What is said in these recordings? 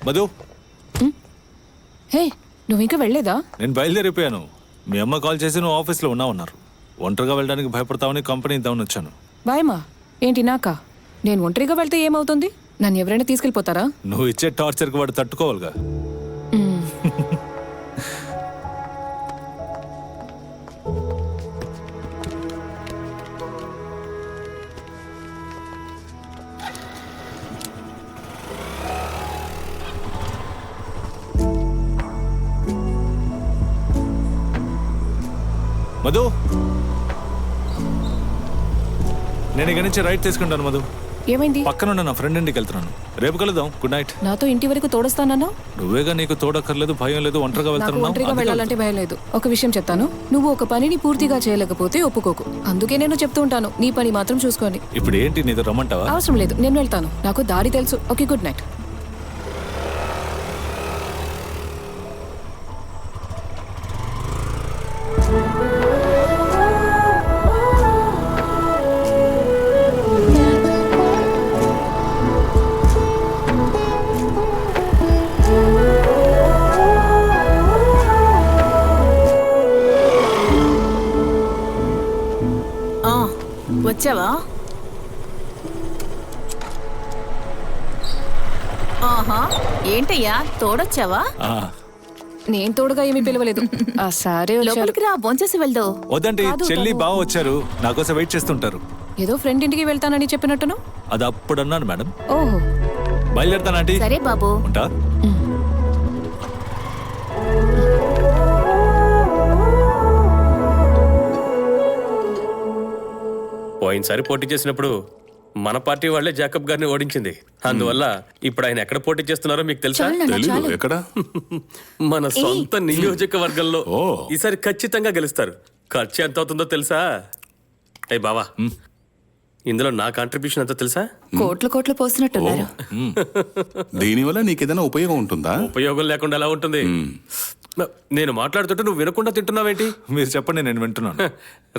మధు, హే, నువ్వు ఇంకా వెళ్ళలేదా? నేను బయలుదేరిపోయాను. మీ అమ్మ కాల్ చేసి నువ్వు ఆఫీస్లో ఉన్నారు. ఒంటరిగా వెళ్ళడానికి భయపడతావని కంపెనీ ఇద్దామని వచ్చాను. భయమా? ఏంటి నాకా? నేను ఒంటరిగా వెళ్తే ఏమవుతుంది? నన్ను ఎవరైనా తీసుకెళ్ళిపోతారా? నువ్వు ఇచ్చే టార్చర్కి వాడు తట్టుకోవాలిగా. మధు, నేను ఇక్కడి నుంచి రైట్ తీసుకుంటాను. మధు, ఏమైంది? పక్కనున్న నా ఫ్రెండ్ ఇంటికి వెళ్తున్నాను. రేపు కలుద్దాం. Good night. నాతో ఇంటి వరకు తోడొస్తానన్నా? నువ్వేగా నీకు తోడక్కర్లేదు, భయం లేదు, ఒంటరిగా ఒంటరిగా వెళ్తున్నావు. వెళ్ళాలంటే భయం లేదు. ఒక విషయం చెప్తాను, నువ్వు ఒక పనిని పూర్తిగా చేయలేకపోతే ఒప్పుకోకు. అందుకే నేను చెప్తూ ఉంటాను, నీ పని మాత్రం చూసుకోని. ఇప్పుడు ఏంటి, నీతో రమ్మంటావా? అవసరం లేదు, నేను వెళ్తాను. నాకు దారి తెలుసు. Okay, good night. వచ్చావా? ఆహా, ఏంటయ్యా తోడొచ్చావా? నేను తోడుగా ఏమీ పిలవలేదు. ఆ సారే లోపలికి రా, భోంచేసి వెళ్దాం. వద్దండి, చెల్లి బావ వచ్చారు, నా కోసం వెయిట్ చేస్తుంటారు. ఏదో ఫ్రెండ్ ఇంటికి వెళ్తానని చెప్పినట్టును. అది అప్పుడు అన్నాను మేడం. ఓహో, బయలుదేరుతానంటీ. సరే బాబు. ఉంటా. పోయినసారి పోటీ చేసినప్పుడు మన పార్టీ వాళ్లే జాకబ్ గారిని ఓడించింది. అందువల్ల ఇప్పుడు ఆయన ఎక్కడ పోటీ చేస్తున్నారో మీకు తెలుసా? ఎక్కడ? మన సొంత నియోజకవర్గంలో. ఈసారి ఖచ్చితంగా గెలుస్తారు. ఖర్చు ఎంత అవుతుందో తెలుసా? అయ్యి బావా, ఇందులో నా కాంట్రిబ్యూషన్ ఎంతో తెలుసా? కోట్లు పోసినట్టున్నారు. దీనివల్ల నీకేదైనా ఉపయోగం ఉంటుందా? ఉపయోగం లేకుండా ఎలా ఉంటుంది? నేను మాట్లాడుతుంటే నువ్వు వినకుండా తింటున్నావేంటి? మీరు చెప్పండి, నేను వింటున్నాను.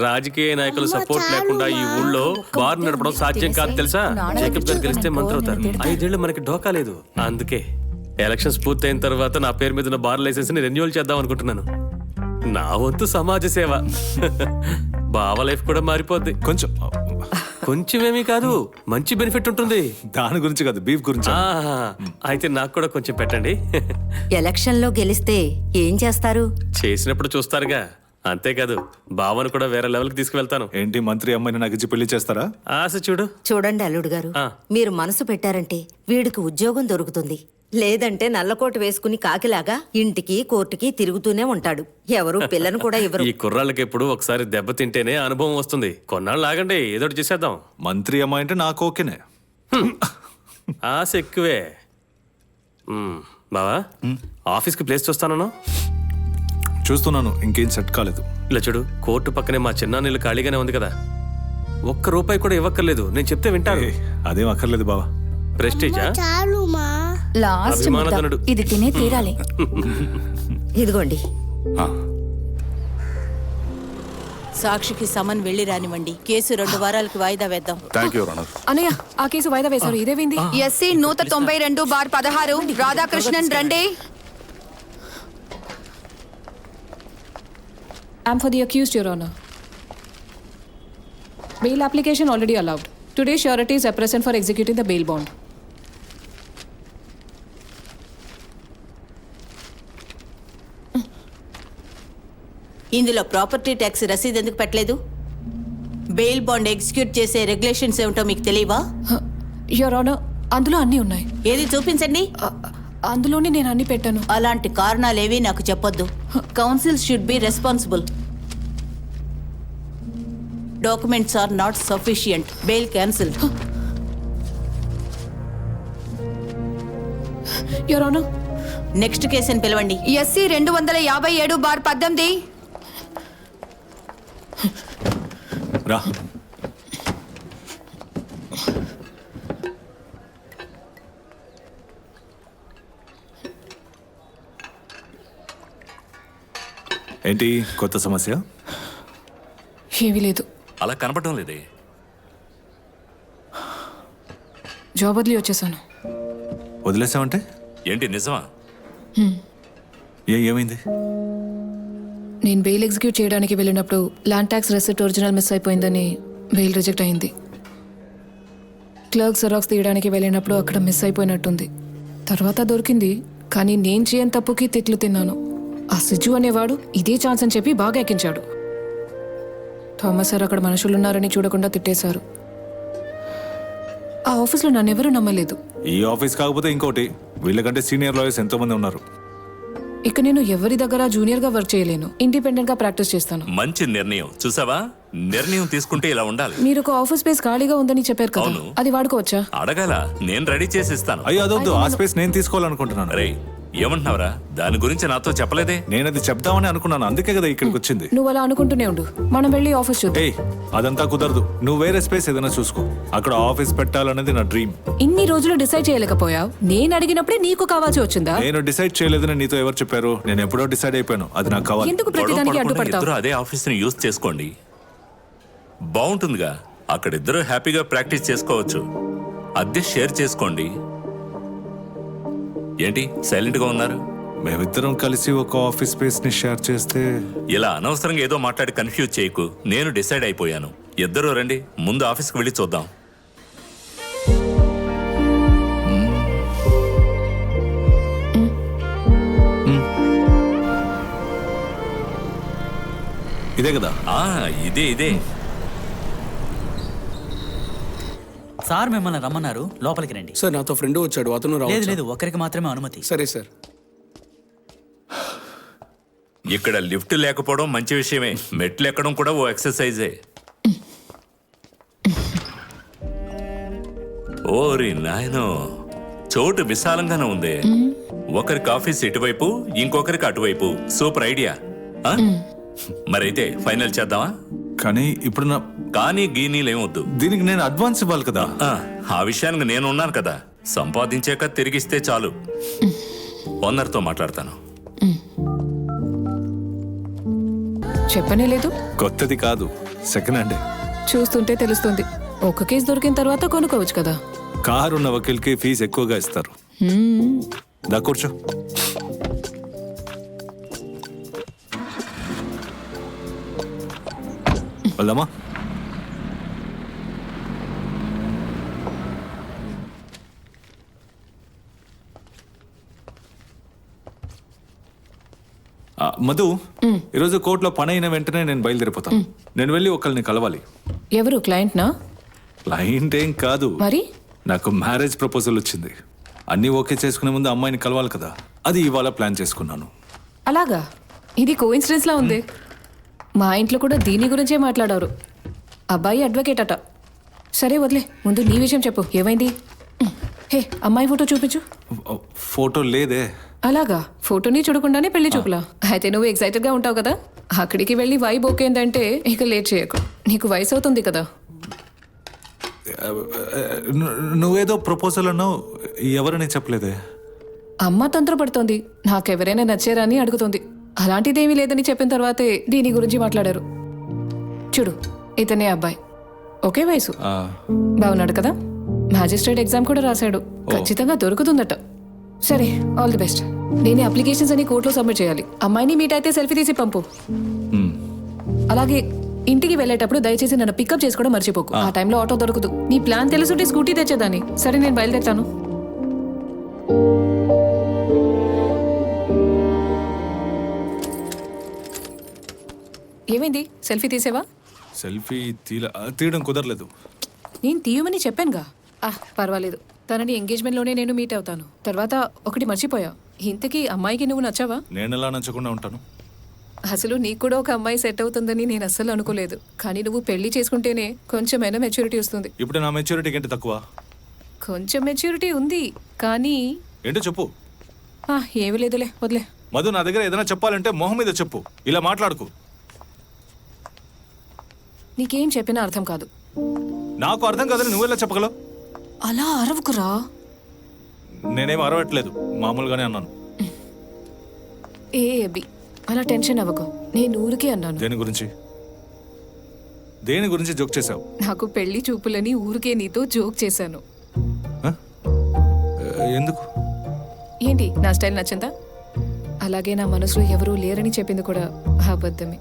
రాజకీయ నాయకుల సపోర్ట్ లేకుండా ఈ ఊళ్ళో బార్ నడపడం సాధ్యం కాదు తెలుసా? జేకబ్ గారు గెలిస్తే మంత్రి అవుతారు. 5 ఏళ్ళు మనకి ఢోకా లేదు. అందుకే ఎలక్షన్స్ పూర్తయిన తర్వాత నా పేరు మీద ఉన్న బార్ లైసెన్స్ ని రెన్యూవల్ చేద్దాం అనుకుంటున్నాను. నా వంతు సమాజ సేవ. బావ లైఫ్ కూడా మారిపోద్ది. కొంచెమేమీ కాదు, మంచి బెనిఫిట్ ఉంటుంది. దాని గురించి కాదు, బీఫ్ గురించి. అయితే నాకు కూడా కొంచెం పెట్టండి. ఎలక్షన్ లో గెలిస్తే ఏం చేస్తారు? చేసినప్పుడు చూస్తారుగా. అంతేకాదు, బావను కూడా వేరే లెవెల్కి తీసుకువెళ్తాను. ఏంటి, మంత్రి అమ్మాయిని నాకు ఇచ్చి పెళ్లి చేస్తారా? ఆశ చూడు. చూడండి అల్లుడు గారు, మీరు మనసు పెట్టారంటే వీడికి ఉద్యోగం దొరుకుతుంది. లేదంటే నల్లకోట వేసుకుని కాకిలాగా ఇంటికి కోర్టుకి తిరుగుతూనే ఉంటాడు. ఎవరు పిల్లను కూడా ఇవ్వరు. ఈ కుర్రాళ్ళకి ఎప్పుడు ఒకసారి దెబ్బ తింటేనే అనుభవం వస్తుంది. కొన్నాళ్ళు ఆగండి, ఏదోటి చేసేద్దాం. మంత్రి అమ్మాయి అంటే నాకు ఓకేనే. ఆశ ఎక్కువే. బావా, ఆఫీస్కి ప్లేస్ చూస్తాను. చూస్తున్నాను, ఇంకేం సెట్ కాలేదు. ఇలా చూడు, కోర్టు పక్కనే మా చిన్నాన్నీళ్ళు ఖాళీగానే ఉంది కదా. ₹1 కూడా ఇవ్వక్కర్లేదు, నేను చెప్తే వింటాను. అదేం అక్కర్లేదు బావా. ప్రెస్టీజా? లాస్ట్ ముద్ద. ఇది తినే తీరాలి. ఇదిగోండి. సాక్షికి సమన్ వెళ్లి రానివ్వండి. కేసు 2 వారాలకు వాయిదా వేద్దాం. అన్నయ్య, ఆ కేసు వాయిదా వేశారు. ఇదేవింది? ఎస్సీ 192/16 రాధాకృష్ణన్ రండి. I'm for the accused, Your Honor. Bail application already allowed. Today, sureties are present for executing the bail bond. ఇందులో ప్రాపర్టీ ట్యాక్స్ రసీదు ఎందుకు పెట్టలేదు? బెయిల్ బాండ్ ఎగ్జిక్యూట్ చేసే రెగ్యులేషన్స్ ఏమిటో మీకు తెలియవా? యువర్ ఆనర్, అందులో అన్నీ ఉన్నాయి. ఏది చూపించండి. అందులోనే నేను అన్ని పెట్టాను. అలాంటి కారణాలేవి నాకు చెప్పొద్దు. Council should be responsible. Documents are not sufficient. Bail cancel. Your honour, next కేసుని పిలవండి. ఎస్సీ 257/18 రా. ఏంటి కొత్త సమస్య? ఏమీ లేదు. అలా కనపడడం లేదే. జాబ్ వదిలి వచ్చేసాను. వదిలేసామంటే? ఏంటి నిజమా? ఏమైంది? నేను బెయిల్ ఎగ్జిక్యూట్ చేయడానికి వెళ్ళినప్పుడు land tax receipt original miss అయిపోయిందని బెయిల్ రిజెక్ట్ అయింది. క్లర్క్ జెరాక్స్ తీయడానికి వెళ్ళినప్పుడు అక్కడ మిస్ అయిపోయినట్టుంది. తర్వాత దొరికింది, కానీ నేను చేయని తప్పుకి తిట్లు తిన్నాను. ఆ సిజు అనేవాడు ఇదే ఛాన్స్ అని చెప్పి బాగా ఎక్కించాడు. థామస్ సార్ అక్కడ మనుషులున్నారని చూడకుండా తిట్టేశారు. ఆ ఆఫీస్లో నన్నెవరూ నమ్మలేదు. ఈ ఆఫీస్ కాకపోతే ఇంకోటి, వీళ్ళకంటే సీనియర్ లాయర్స్ ఎంతో మంది ఉన్నారు. ఇక నేను ఎవరి దగ్గర జూనియర్గా వర్క్ చేయలేను. ఇండిపెండెంట్గా ప్రాక్టీస్ చేస్తాను. మంచి నిర్ణయం. చూసావా, నిర్ణయం తీసుకుంటే ఇలా ఉండాలి. మీరు ఒక ఆఫీస్ స్పేస్ ఖాళీగా ఉందని చెప్పారు కదా, అవును. అది వాడుకోవచ్చా? అడగాల, నేను రెడీ చేసి ఇస్తాను. అయ్యో అదొద్దు, ఆ స్పేస్ నేను తీసుకోవాలనుకుంటున్నాను. రే, ఏమంటున్నావురా? దాని గురించి నాతో చెప్పలేదే. నేను అది చెప్దామని అనుకున్నాను, అందుకే కదా ఇక్కడికి వచ్చింది. నువ్వు అలా అనుకుంటూనే ఉండు, మనం వెళ్ళి ఆఫీస్ చూద్దాం. ఏయ్, అదంతా కుదరదు. నువ్వు వేరే స్పేస్ ఏదైనా చూసుకో. అక్కడ ఆఫీస్ పెట్టాలనేది నా డ్రీమ్. ఇన్ని రోజులు డిసైడ్ చేయలేకపోయావు. నేను అడిగినప్పుడే నీకు కావాల్సి వచ్చిందా? నేను డిసైడ్ చేయలేదని నీతో ఎవరు చెప్పారు? నేను ఎప్పుడో డిసైడ్ అయిపోయాను, అది నాకు కావాలి. ఎందుకు గొడవ ప్రతిదానికి పడకుండా అడ్డుపడతావు? ఇద్దరు అదే ఆఫీస్ ని యూజ్ చేసుకోండి, బాగుంటుందిగా. అక్కడ ఇద్దరు హ్యాపీగా ప్రాక్టీస్ చేసుకోవచ్చు. అద్దె షేర్ చేసుకోండి. ఏంటి సైలెంట్ గా ఉన్నారు? మేమిద్దరం కలిసి ఒక ఆఫీస్ స్పేస్ ని షేర్ చేస్తే ఇలా అనవసరంగా ఏదో మాట్లాడి కన్ఫ్యూజ్ చేయకు. నేను డిసైడ్ అయిపోయాను. ఇద్దరు రండి, ముందు ఆఫీస్కి వెళ్ళి చూద్దాం. ఇదే కదా? ఇదే సార్ మిమ్మల్ని రమ్మన్నారు, లోపలికి రండి. సార్ నాతో ఫ్రెండ్ వచ్చాడు, అతను లేదు రావచ్చు. లేదు, ఒకరికి మాత్రమే అనుమతి. సరే సార్. ఇక్కడ లిఫ్ట్ లేకపోవడం మంచి విషయమే. మెట్లు ఎక్కడం కూడా ఓ ఎక్సర్సైజే. ఓరి నాయనో, చోటు విశాలంగానే ఉంది. ఒకరికి ఆఫీస్ ఇటువైపు, ఇంకొకరికి అటువైపు. Super idea. మరైతే ఫైనల్ చేద్దామా? కానీ ఇప్పుడు నా కానీ గీనీలేమొద్దు. దీనికి నేను అడ్వాన్స్ ఇవ్వాలి కదా. ఆ విషయానికి నేను ఉన్నాను కదా. సంపాదించాక తిరిగిస్తే చాలు. ఓనర్తో మాట్లాడతాను. చెప్పనే లేదు. కొత్తది కాదు, సెకండ్ హ్యాండ్. చూస్తుంటే తెలుస్తుంది. ఒక కేసు దొరికిన తర్వాత కొనుక్కోవచ్చు కదా. కారు ఉన్న వకీల్కి ఫీజు ఎక్కువగా ఇస్తారు. దా కూర్చో. వెళ్దామా? మధు, ఈరోజు కోర్టులో పని అయిన వెంటనే నేను బయలుదేరిపోతాను. నేను వెళ్ళి ఒకరిని కలవాలి. ఎవరు? క్లయింట్నా? క్లయింట్ ఏం కాదు, మరి నాకు మ్యారేజ్ ప్రపోజల్ వచ్చింది. అన్నీ ఓకే చేసుకునే ముందు అమ్మాయిని కలవాలి కదా, అది ఇవాళ ప్లాన్ చేసుకున్నాను. అలాగా? ఇది కోఇన్సిడెన్స్ లా ఉంది. మా ఇంట్లో కూడా దీని గురించే మాట్లాడారు. అబ్బాయి అడ్వకేట్ అట. సరే వదిలే, ముందు నీ విషయం చెప్పు, ఏమైంది? హే, అమ్మాయి ఫోటో చూపించు. ఫోటో లేదే. అలాగా? ఫోటోని చూడకుండానే పెళ్లి చూపులా? అయితే నువ్వు ఎక్సైటెడ్ గా ఉంటావు కదా. అక్కడికి వెళ్ళి వైబ్ ఓకేందంటే ఇక లేట్ చేయకు, నీకు వయసు అవుతుంది కదా. నువ్వేదో ప్రపోజల్ అన్నావు, ఎవరని చెప్పలేదే. అమ్మ తంత్రపడుతోంది, నాకెవరైనా నచ్చారా అని అడుగుతుంది. అలాంటిదేమీ లేదని చెప్పిన తర్వాతే దీని గురించి మాట్లాడారు. చూడు, ఇతనే అబ్బాయి, ఒకే వయసు, బాగున్నాడు కదా. మ్యాజిస్ట్రేట్ ఎగ్జామ్ కూడా రాశాడు, ఖచ్చితంగా దొరుకుతుందట. సరే, ఆల్ ది బెస్ట్. నేను అప్లికేషన్స్ అని కోర్టులో సబ్మిట్ చేయాలి. అమ్మాయిని మీట్ అయితే సెల్ఫీ తీసి పంపు. అలాగే ఇంటికి వెళ్ళేటప్పుడు దయచేసి నన్ను పికప్ చేసుకోవడం మర్చిపోకు. ఆ టైంలో ఆటో దొరకదు. నీ ప్లాన్ తెలుసుంటే స్కూటీ తెచ్చేదాన్ని. సరే, నేను బయలుదేరుతాను. ఏమైంది? సెల్ఫీ తీసేవా? సెల్ఫీ తీయడం కుదరలేదు. నేను తీయమని చెప్పానుగా. పర్వాలేదు, తనని ఎంగేజ్మెంట్లోనే నేను మీట్ అవుతాను. తర్వాత ఒకటి మర్చిపోయా, ఇంతకీ అమ్మాయికి నువ్వు నచ్చావా? నేను ఎలా నచ్చకుండా ఉంటాను? అసలు నీకు కూడా ఒక అమ్మాయి సెట్ అవుతుందని నేను అస్సలు అనుకోలేదు. కానీ నువ్వు పెళ్లి చేసుకుంటేనే కొంచెమైనా మెచ్యూరిటీ వస్తుంది. ఇప్పుడు నా మెచ్యూరిటీకి ఏంటి తక్కువ? కొంచెం మెచ్యూరిటీ ఉంది, కానీ ఏంటో చెప్పు. ఏమీ లేదులే, వదిలే. మధు, నా దగ్గర ఏదైనా చెప్పాలంటే మొహం మీద చెప్పు, ఇలా మాట్లాడుకు. నీకేం చెప్పినా అర్థం కాదు. నాకు అర్థం కాదని నువ్వెలా చెప్పగలవు? అలా అరవకురా. నేనేం అరవట్లేదు, మామూలుగానే అన్నాను. ఏ అబ్బి, అలా టెన్షన్ అవ్వకు. నేను ఊరికే అన్నాను. దేని గురించి జోక్ చేసావు? నాకు పెళ్లి చూపులని ఊరికే నీతో జోక్ చేశాను. ఎందుకు? ఏంటి నా స్టైల్ నచ్చిందా? అలాగే నా మనసులో ఎవరూ లేరని చెప్పింది కూడా అబద్ధమే.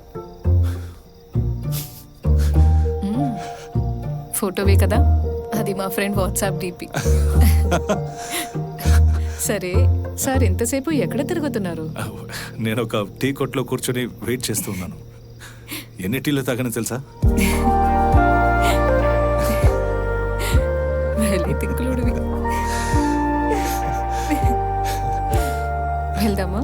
ఫోటోవే కదా, అది మా ఫ్రెండ్ వాట్సాప్ డిపి. సరే సార్, ఎంతసేపు ఎక్కడ తిరుగుతున్నారు? నేను ఒక టీ కొట్లో కూర్చొని వెయిట్ చేస్తూ ఉన్నాను. ఎన్ని టీలు తాగని తెలుసా? వెళ్ళి తింకులుడివి. వెళ్దామా?